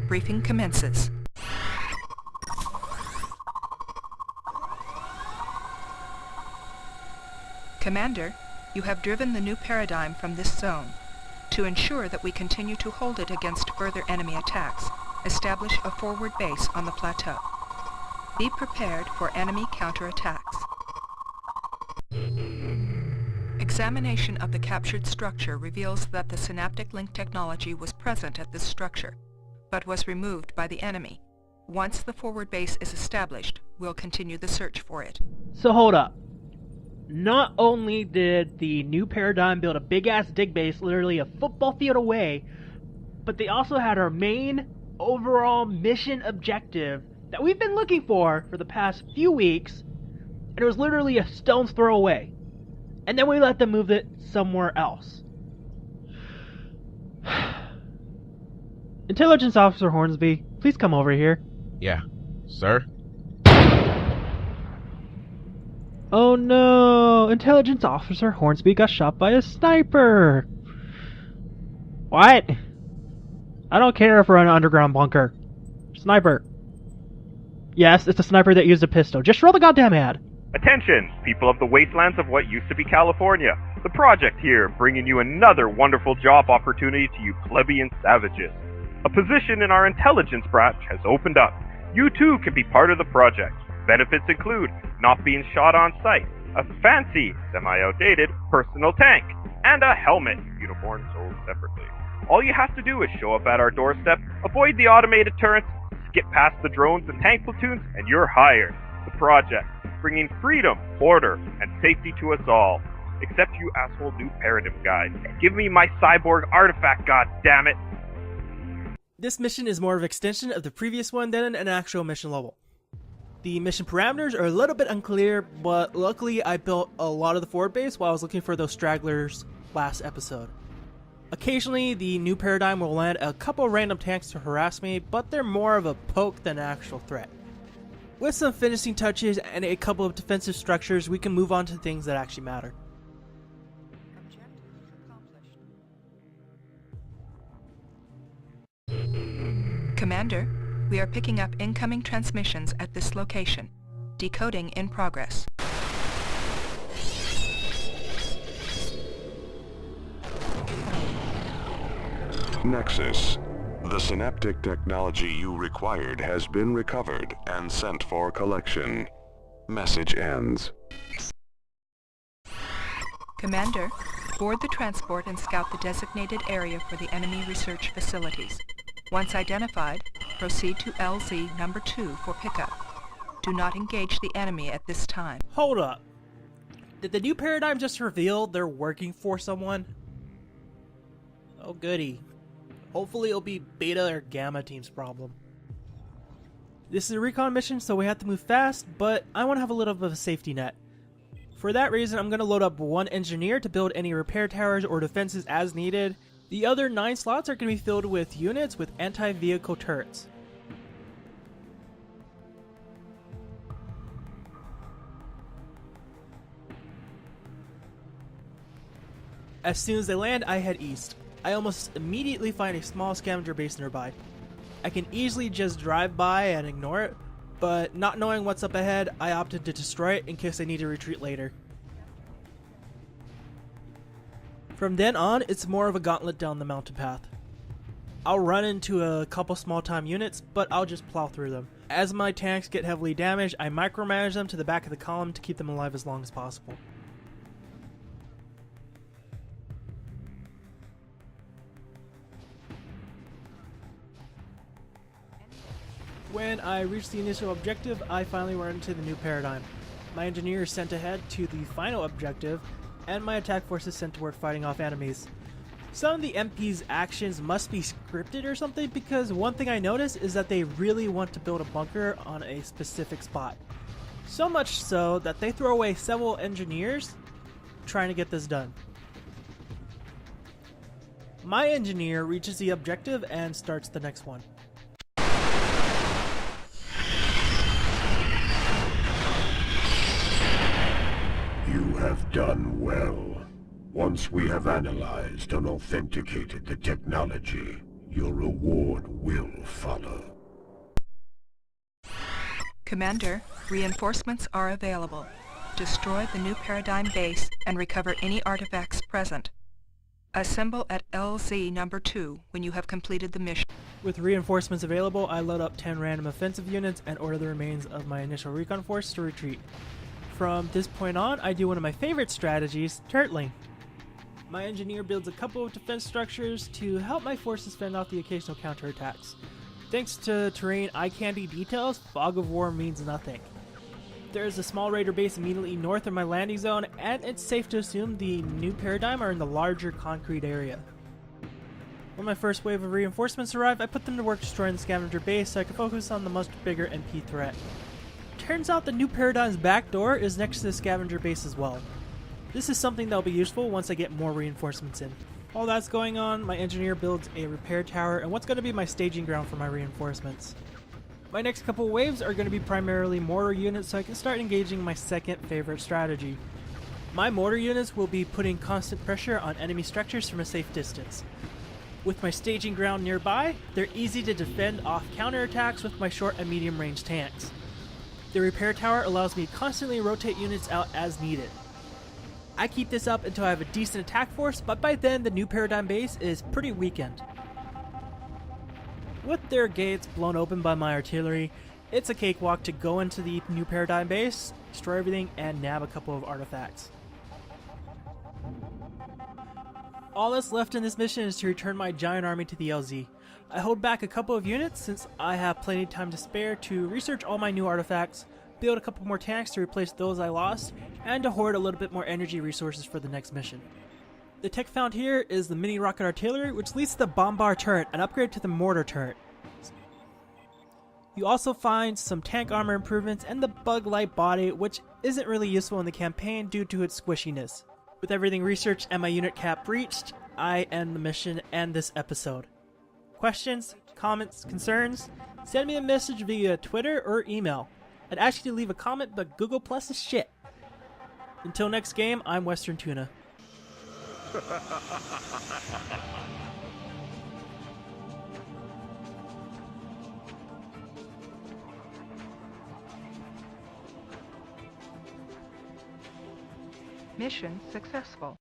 Briefing commences. Commander, you have driven the new paradigm from this zone. To ensure that we continue to hold it against further enemy attacks, establish a forward base on the plateau. Be prepared for enemy counterattacks. Examination of the captured structure reveals that the synaptic link technology was present at this structure, but was removed by the enemy. Once the forward base is established, we'll continue the search for it. So hold up. Not only did the new paradigm build a big-ass dig base literally a football field away, but they also had our main overall mission objective that we've been looking for the past few weeks, and it was literally a stone's throw away. And then we let them move it somewhere else. Intelligence Officer Hornsby, please come over here. Yeah, sir? Oh no! Intelligence Officer Hornsby got shot by a sniper! What? I don't care if we're in an underground bunker. Sniper. Yes, it's a sniper that used a pistol. Just roll the goddamn ad. Attention, people of the wastelands of what used to be California. The project here, bringing you another wonderful job opportunity to you plebeian savages. A position in our intelligence branch has opened up. You too can be part of the project. Benefits include not being shot on sight, a fancy, semi-outdated personal tank, and a helmet, uniform sold separately. All you have to do is show up at our doorstep, avoid the automated turrets, skip past the drones and tank platoons, and you're hired. The project, bringing freedom, order, and safety to us all. Except you asshole new paradigm guys. Give me my cyborg artifact, goddammit! This mission is more of an extension of the previous one than an actual mission level. The mission parameters are a little bit unclear, but luckily I built a lot of the forward base while I was looking for those stragglers last episode. Occasionally, the new paradigm will land a couple random tanks to harass me, but they're more of a poke than an actual threat. With some finishing touches and a couple of defensive structures, we can move on to things that actually matter. Commander, we are picking up incoming transmissions at this location. Decoding in progress. Nexus. The synaptic technology you required has been recovered and sent for collection. Message ends. Commander, board the transport and scout the designated area for the enemy research facilities. Once identified, proceed to LZ number 2 for pickup. Do not engage the enemy at this time. Hold up. Did the new paradigm just reveal they're working for someone? Oh goody. Hopefully it'll be Beta or Gamma Team's problem. This is a recon mission, so we have to move fast, but I want to have a little bit of a safety net. For that reason, I'm going to load up one engineer to build any repair towers or defenses as needed. The other 9 slots are going to be filled with units with anti-vehicle turrets. As soon as they land, I head east. I almost immediately find a small scavenger base nearby. I can easily just drive by and ignore it, but not knowing what's up ahead, I opted to destroy it in case I need to retreat later. From then on, it's more of a gauntlet down the mountain path. I'll run into a couple small time units, but I'll just plow through them. As my tanks get heavily damaged, I micromanage them to the back of the column to keep them alive as long as possible. When I reach the initial objective, I finally run into the new paradigm. My engineer is sent ahead to the final objective, and my attack force is sent to work fighting off enemies. Some of the MP's actions must be scripted or something, because one thing I noticed is that they really want to build a bunker on a specific spot. So much so that they throw away several engineers trying to get this done. My engineer reaches the objective and starts the next one. You have done well. Once we have analyzed and authenticated the technology, your reward will follow. Commander, reinforcements are available. Destroy the New Paradigm base and recover any artifacts present. Assemble at LZ number 2 when you have completed the mission. With reinforcements available, I load up 10 random offensive units and order the remains of my initial recon force to retreat. From this point on, I do one of my favorite strategies, turtling. My engineer builds a couple of defense structures to help my forces fend off the occasional counterattacks. Thanks to terrain eye candy details, fog of war means nothing. There is a small raider base immediately north of my landing zone, and it's safe to assume the New Paradigm are in the larger concrete area. When my first wave of reinforcements arrive, I put them to work destroying the scavenger base so I can focus on the much bigger MP threat. Turns out the New Paradigm's back door is next to the scavenger base as well. This is something that will be useful once I get more reinforcements in. While that's going on, my engineer builds a repair tower and what's going to be my staging ground for my reinforcements. My next couple of waves are going to be primarily mortar units so I can start engaging my second favorite strategy. My mortar units will be putting constant pressure on enemy structures from a safe distance. With my staging ground nearby, they're easy to defend off counterattacks with my short and medium range tanks. The repair tower allows me to constantly rotate units out as needed. I keep this up until I have a decent attack force, but by then the New Paradigm base is pretty weakened. With their gates blown open by my artillery, it's a cakewalk to go into the New Paradigm base, destroy everything, and nab a couple of artifacts. All that's left in this mission is to return my giant army to the LZ. I hold back a couple of units since I have plenty of time to spare to research all my new artifacts, build a couple more tanks to replace those I lost, and to hoard a little bit more energy resources for the next mission. The tech found here is the mini rocket artillery, which leads to the bombard turret, an upgrade to the mortar turret. You also find some tank armor improvements and the bug light body, which isn't really useful in the campaign due to its squishiness. With everything researched and my unit cap reached, I end the mission and this episode. Questions, comments, concerns? Send me a message via Twitter or email. I'd ask you to leave a comment, but Google Plus is shit. Until next game, I'm Western Tuna. Mission successful.